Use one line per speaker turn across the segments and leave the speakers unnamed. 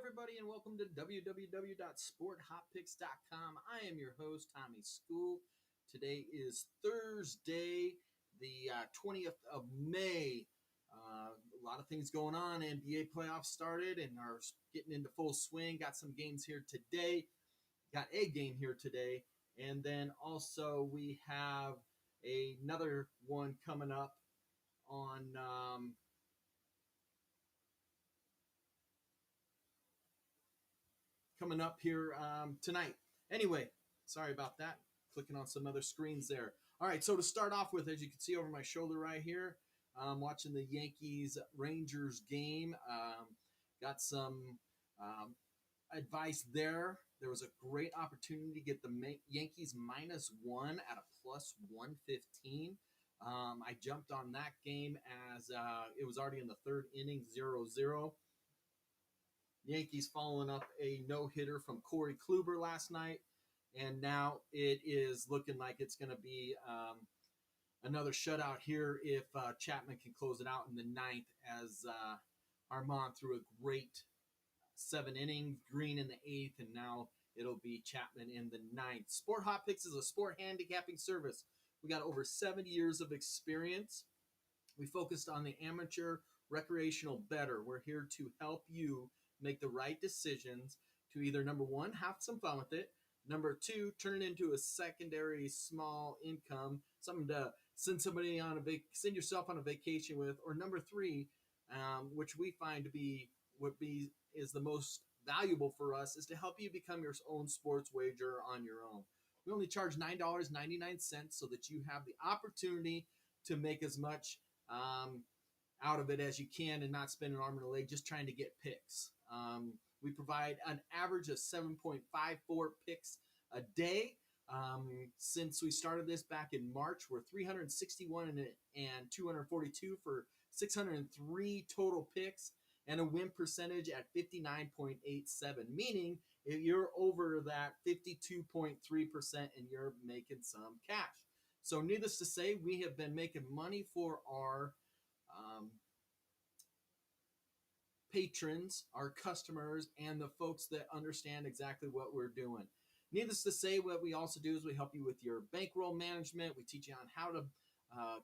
everybody, and welcome to www.sporthotpicks.com. I am your host, Tommy School. Today is Thursday, the 20th of May. A lot of things going on. NBA playoffs started and are getting into full swing. Got some games here today. Got a game here today. And then also we have another one coming up on here tonight. Anyway, sorry about that. Clicking on some other screens there. All right, so to start off with, as you can see over my shoulder right here, I'm watching the Yankees-Rangers game. Got some advice there. There was a great opportunity to get the Yankees -1 at a +115. I jumped on that game as it was already in the third inning, 0-0. Yankees following up a no-hitter from Corey Kluber last night, and now it is looking like it's going to be another shutout here if Chapman can close it out in the ninth, as Armand threw a great 7 innings, Green in the eighth, and now it'll be Chapman in the ninth. Sport Hot Picks is a sport handicapping service. We got over 70 years of experience. We focused on the amateur, recreational bettor. We're here to help you make the right decisions to either, number one, have some fun with it, number two, turn it into a secondary small income, something to send somebody on send yourself on a vacation with, or number three, which we find to be is the most valuable for us, is to help you become your own sports wager on your own. We only charge $9.99 so that you have the opportunity to make as much out of it as you can and not spend an arm and a leg just trying to get picks. We provide an average of 7.54 picks a day. Since we started this back in March, we're 361 and 242 for 603 total picks and a win percentage at 59.87, meaning if you're over that 52.3% and you're making some cash. So needless to say, we have been making money for our patrons, our customers, and the folks that understand exactly what we're doing. Needless to say, what we also do is we help you with your bankroll management. We teach you on how to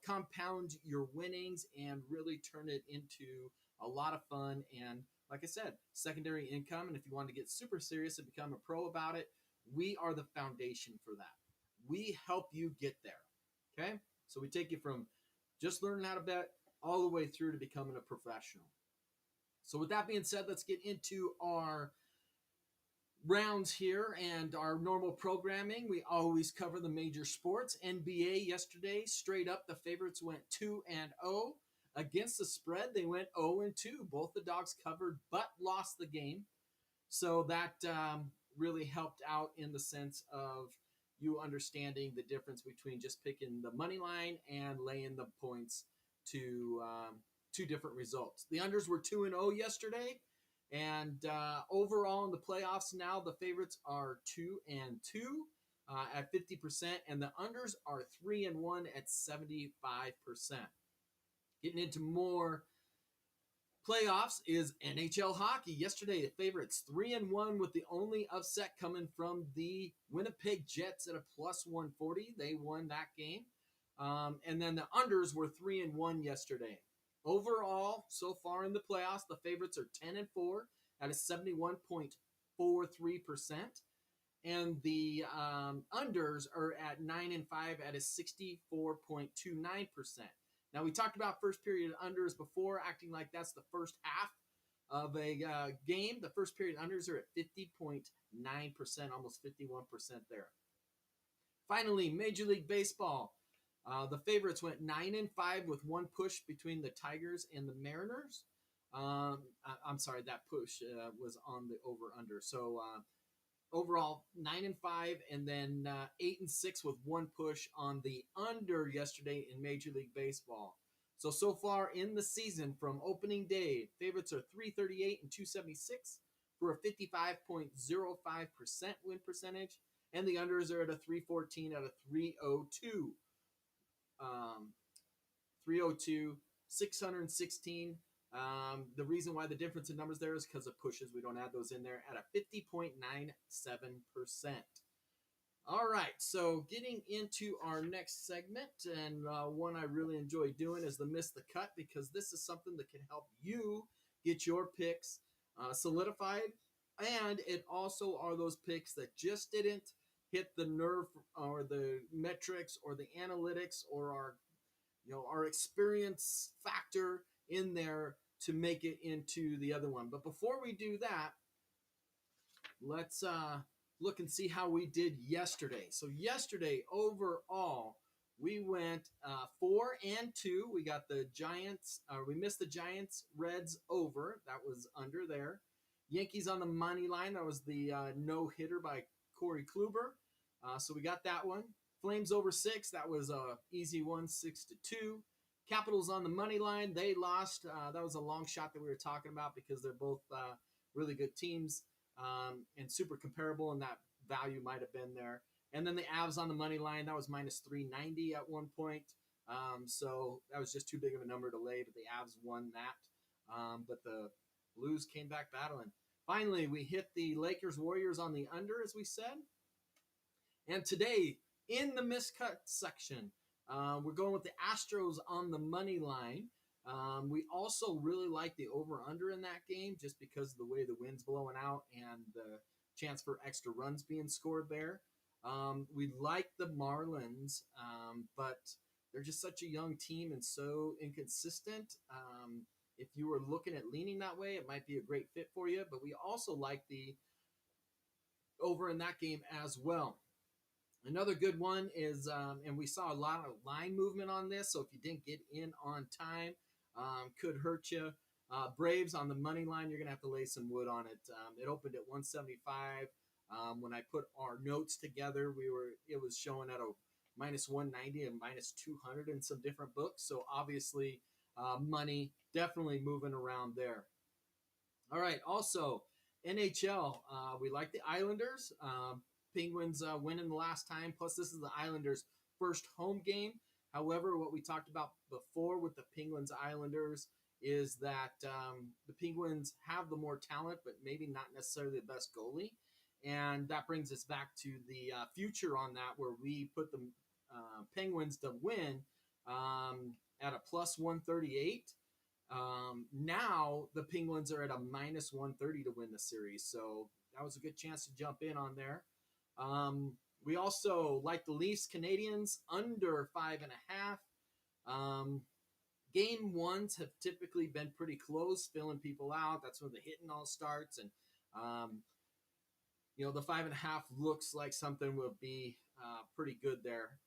compound your winnings and really turn it into a lot of fun and, like I said, secondary income. And if you want to get super serious and become a pro about it, we are the foundation for that. We help you get there. Okay? So we take you from just learning how to bet all the way through to becoming a professional. So with that being said, let's get into our rounds here and our normal programming. We always cover the major sports. NBA yesterday, straight up, the favorites went 2-0. Against the spread, they went 0-2. Both the dogs covered but lost the game. So that really helped out in the sense of you understanding the difference between just picking the money line and laying the points to two different results. The unders were 2-0 yesterday, and overall in the playoffs now, the favorites are 2-2 at 50%, and the unders are 3-1 at 75%. Getting into more playoffs is NHL hockey. Yesterday, the favorites 3-1 with the only upset coming from the Winnipeg Jets at a +140. They won that game. And then the unders were 3-1 yesterday. Overall, so far in the playoffs, the favorites are 10-4 at a 71.43%. And the unders are at 9-5 at a 64.29%. Now, we talked about first period unders before, acting like that's the first half of a game. The first period unders are at 50.9%, almost 51% there. Finally, Major League Baseball. The favorites went 9-5 with one push between the Tigers and the Mariners. I'm sorry, that push was on the over-under. So overall, 9-5, and then 8-6 with one push on the under yesterday in Major League Baseball. So far in the season, from opening day, favorites are 338 and 276 for a 55.05% win percentage, and the unders are at a 314 out of 302. 302, 616 The reason why the difference in numbers there is because of pushes. We don't add those in there at a 50.97%. All right, so getting into our next segment, and one I really enjoy doing is the Miss the Cut, because this is something that can help you get your picks solidified, and it also are those picks that just didn't hit the nerve or the metrics or the analytics or our experience factor in there to make it into the other one. But before we do that, let's look and see how we did yesterday. So yesterday, overall, we went 4-2. We got the Giants. We missed the Giants Reds over. That was under there. Yankees on the money line. That was the no hitter by Corey Kluber. So we got that one. Flames over 6. That was a easy one, 6-2. Capitals on the money line. They lost. That was a long shot that we were talking about because they're both really good teams. And super comparable, and that value might have been there. And then the Avs on the money line, that was minus 390 at one point. So that was just too big of a number to lay, but the Avs won that. But the Blues came back battling. Finally, we hit the Lakers Warriors on the under, as we said. And today, in the miscut section, we're going with the Astros on the money line. We also really like the over-under in that game just because of the way the wind's blowing out and the chance for extra runs being scored there. We like the Marlins, but they're just such a young team and so inconsistent. If you were looking at leaning that way, it might be a great fit for you. But we also like the over in that game as well. Another good one is, and we saw a lot of line movement on this, so if you didn't get in on time, could hurt you. Braves on the money line, you're going to have to lay some wood on it. It opened at 175. When I put our notes together, it was showing at a minus 190 and minus 200 in some different books, so obviously money definitely moving around there. All right, also NHL, we like the Islanders. Penguins winning the last time. Plus, this is the Islanders' first home game. However, what we talked about before with the Penguins Islanders is that the Penguins have the more talent, but maybe not necessarily the best goalie. And that brings us back to the future on that, where we put the Penguins to win at a plus 138. Now the Penguins are at a minus 130 to win the series. So that was a good chance to jump in on there. We also like the Leafs Canadians under 5.5. Game ones have typically been pretty close, filling people out. That's when the hitting all starts. And, the 5.5 looks like something will be pretty good there.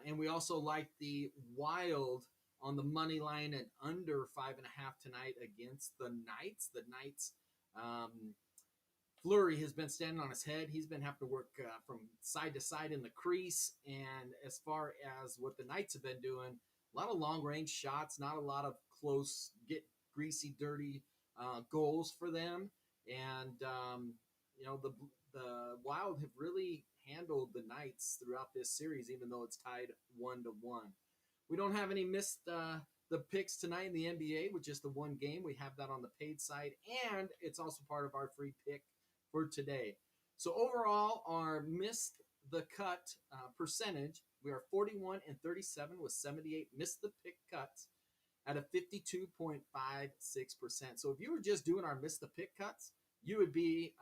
And we also like the Wild on the money line at under 5.5 tonight against the Knights. The Knights, Fleury has been standing on his head. He's been having to work from side to side in the crease. And as far as what the Knights have been doing, a lot of long-range shots, not a lot of close, get greasy, dirty goals for them. And, the Wild have really handled the Knights throughout this series, even though it's tied 1-1. We don't have any missed the picks tonight in the NBA with just the one game. We have that on the paid side, and it's also part of our free pick for today. So overall, our missed the cut percentage, we are 41-37 with 78 missed the pick cuts at a 52.56%. So if you were just doing our missed the pick cuts, you would be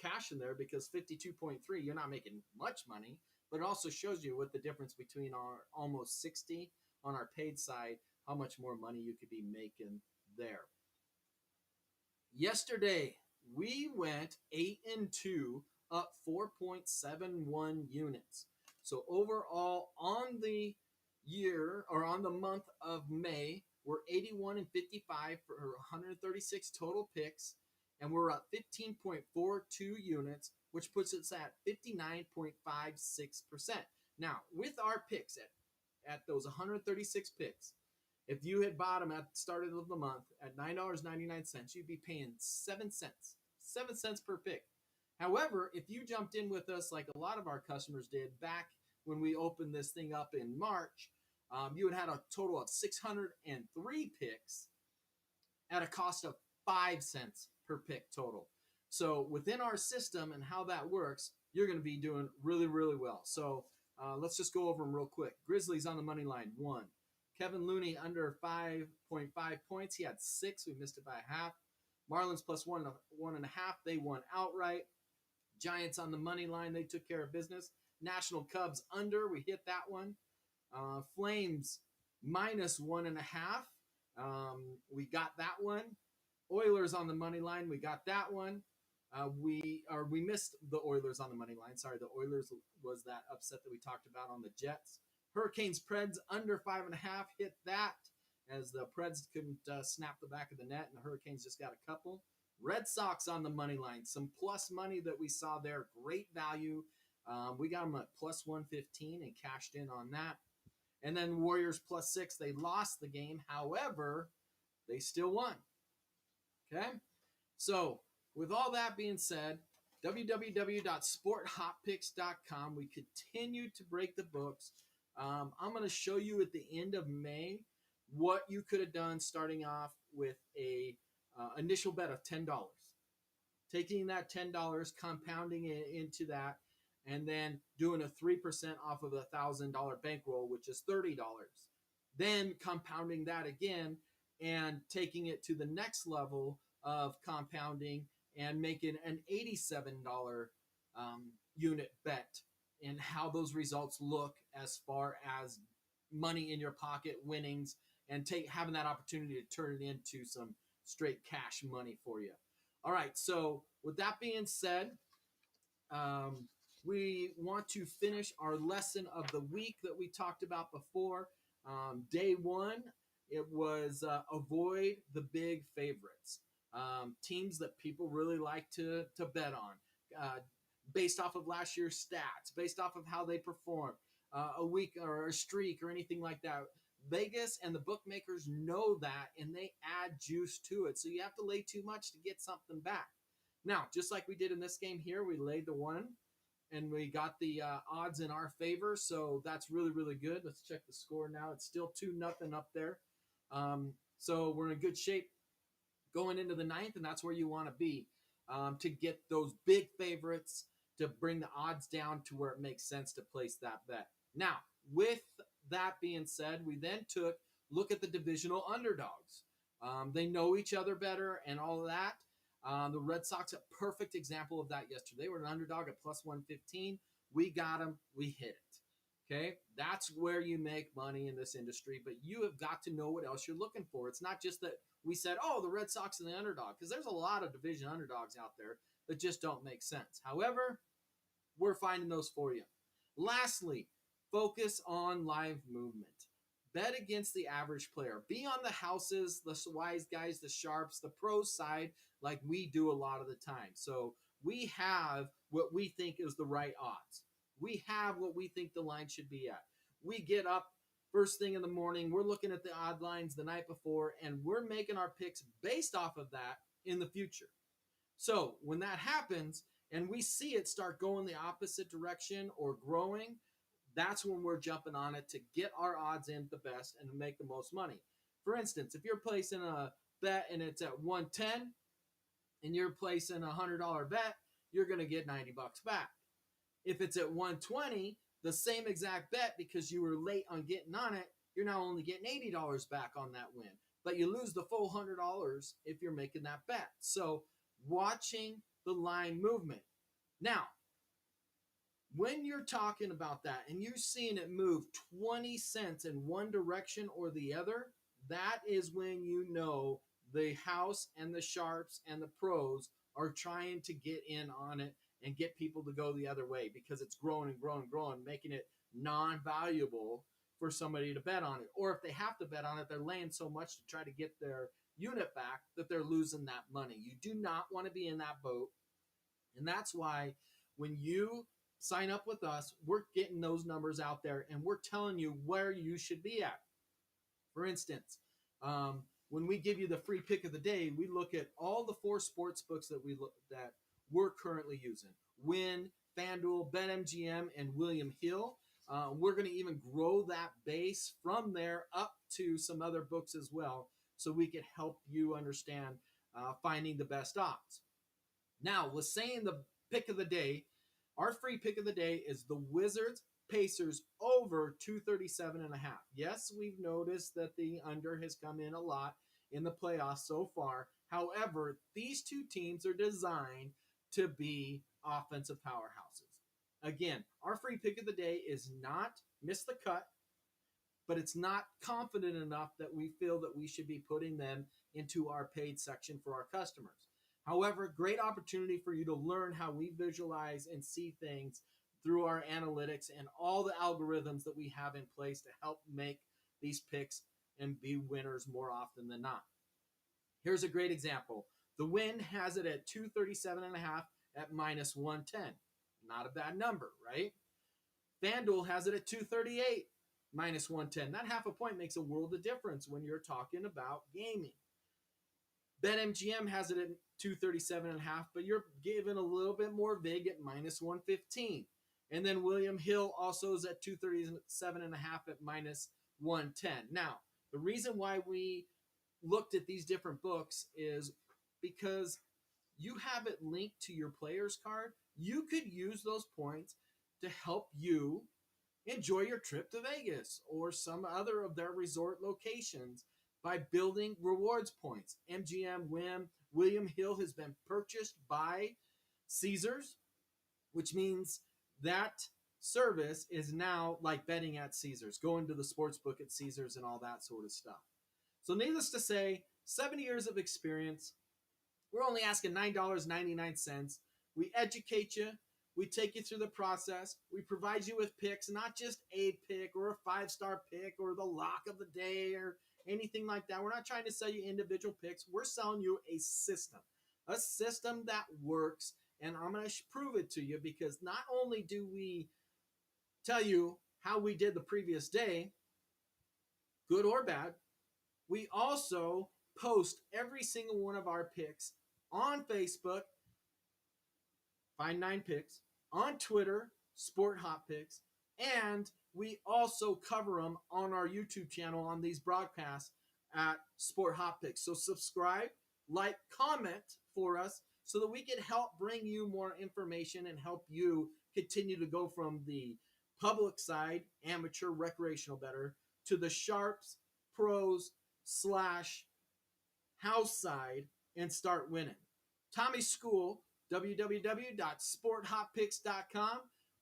cash in there, because 52.3, you're not making much money, but it also shows you what the difference between our almost 60 on our paid side, how much more money you could be making there. Yesterday, we went 8-2, up 4.71 units. So overall, on the year, or on the month of May, we're 81-55 for 136 total picks, and we're up 15.42 units, which puts us at 59.56%. Now, with our picks at those 136 picks, if you had bought them at the start of the month at $9.99, you'd be paying 7 cents. 7 cents per pick. However, if you jumped in with us like a lot of our customers did back when we opened this thing up in March, you would have had a total of 603 picks, at a cost of 5 cents per pick total. So within our system and how that works, you're going to be doing really, really well. So let's just go over them real quick. Grizzlies on the money line, 1. Kevin Looney under 5.5 points. He had 6. We missed it by a half. Marlins plus 1.5. They won outright. Giants on the money line. They took care of business. National Cubs under. We hit that one. Flames minus 1.5. We got that one. Oilers on the money line. We got that one. We missed the Oilers on the money line. Sorry, the Oilers was that upset that we talked about on the Jets. Hurricanes Preds under 5.5. Hit that as the Preds couldn't snap the back of the net, and the Hurricanes just got a couple. Red Sox on the money line. Some plus money that we saw there. Great value. We got them at plus 115 and cashed in on that. And then Warriors plus 6. They lost the game. However, they still won. Okay? So, with all that being said, www.sporthotpicks.com. We continue to break the books. I'm going to show you at the end of May what you could have done starting off with a initial bet of $10. Taking that $10, compounding it into that, and then doing a 3% off of a $1,000 bankroll, which is $30. Then compounding that again and taking it to the next level of compounding and making an $87 unit bet, and how those results look as far as money in your pocket, winnings, and having that opportunity to turn it into some straight cash money for you. All right, so with that being said, we want to finish our lesson of the week that we talked about before. Day 1, it was avoid the big favorites. Teams that people really like to bet on, based off of last year's stats, based off of how they perform, a week or a streak or anything like that. Vegas and the bookmakers know that, and they add juice to it. So you have to lay too much to get something back. Now, just like we did in this game here, we laid the 1, and we got the odds in our favor. So that's really, really good. Let's check the score now. It's still 2-0 up there. So we're in good shape going into the 9th, and that's where you want to be, to get those big favorites, to bring the odds down to where it makes sense to place that bet. Now, with that being said, we then look at the divisional underdogs. They know each other better and all of that. The Red Sox, a perfect example of that yesterday. They were an underdog at plus 115. We got them. We hit it. Okay? That's where you make money in this industry, but you have got to know what else you're looking for. It's not just that we said, oh, the Red Sox are the underdog, because there's a lot of division underdogs out there that just don't make sense. However, we're finding those for you. Lastly, focus on live movement. Bet against the average player. Be on the houses, the wise guys, the sharps, the pro side, like we do a lot of the time. So we have what we think is the right odds. We have what we think the line should be at. We get up first thing in the morning. We're looking at the odd lines the night before, and we're making our picks based off of that in the future. So when that happens and we see it start going the opposite direction or growing, that's when we're jumping on it to get our odds in the best and make the most money. For instance, if you're placing a bet and it's at 110 and you're placing a $100 bet, you're going to get $90 back. If it's at 120, the same exact bet, because you were late on getting on it, you're now only getting $80 back on that win. But you lose the full $100 if you're making that bet. So watching the line movement. Now, when you're talking about that and you're seeing it move 20 cents in one direction or the other, that is when you know the house and the sharps and the pros are trying to get in on it and get people to go the other way, because it's growing and growing and growing, making it non-valuable for somebody to bet on it. Or if they have to bet on it, they're laying so much to try to get their unit back that they're losing that money. You do not want to be in that boat. And that's why when you sign up with us, we're getting those numbers out there and we're telling you where you should be at. For instance, when we give you the free pick of the day, we look at all the 4 sports books that we're currently using: Wynn, FanDuel, BetMGM, and William Hill. We're going to even grow that base from there up to some other books as well. so we can help you understand finding the best odds. Now, with saying the pick of the day, our free pick of the day is the Wizards Pacers over 237.5. Yes, we've noticed that the under has come in a lot in the playoffs so far. However, these two teams are designed to be offensive powerhouses. Again, our free pick of the day is not miss the cut, but it's not confident enough that we feel that we should be putting them into our paid section for our customers. However, great opportunity for you to learn how we visualize and see things through our analytics and all the algorithms that we have in place to help make these picks and be winners more often than not. Here's a great example. The Win has it at 237.5 at minus 110. Not a bad number, right? FanDuel has it at 238 minus 110. That half a point makes a world of difference when you're talking about gaming. BetMGM has it at 237.5, but you're given a little bit more vig at minus 115. And then William Hill also is at 237.5 at minus 110. Now, the reason why we looked at these different books is because you have it linked to your player's card. You could use those points to help you enjoy your trip to Vegas or some other of their resort locations by building rewards points. MGM William Hill has been purchased by Caesars, which means that service is now like betting at Caesars, going to the sports book at Caesars and all that sort of stuff. So needless to say, 70 years of experience. We're only asking $9.99. We educate you. We take you through the process. We provide you with picks, not just a pick or a five-star pick or the lock of the day or anything like that. We're not trying to sell you individual picks. We're selling you a system that works. And I'm going to prove it to you, because not only do we tell you how we did the previous day, good or bad, we also post every single one of our picks on Facebook, Find 9 Picks, on Twitter, Sport Hot Picks, and we also cover them on our YouTube channel on these broadcasts at Sport Hot Picks. So subscribe, like, comment for us so that we can help bring you more information and help you continue to go from the public side, amateur, recreational bettor, to the sharps, pros, / house side, and start winning. Tommy's School, www.sporthotpicks.com.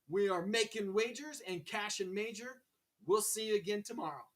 We are making wagers and cash and major. We'll see you again tomorrow.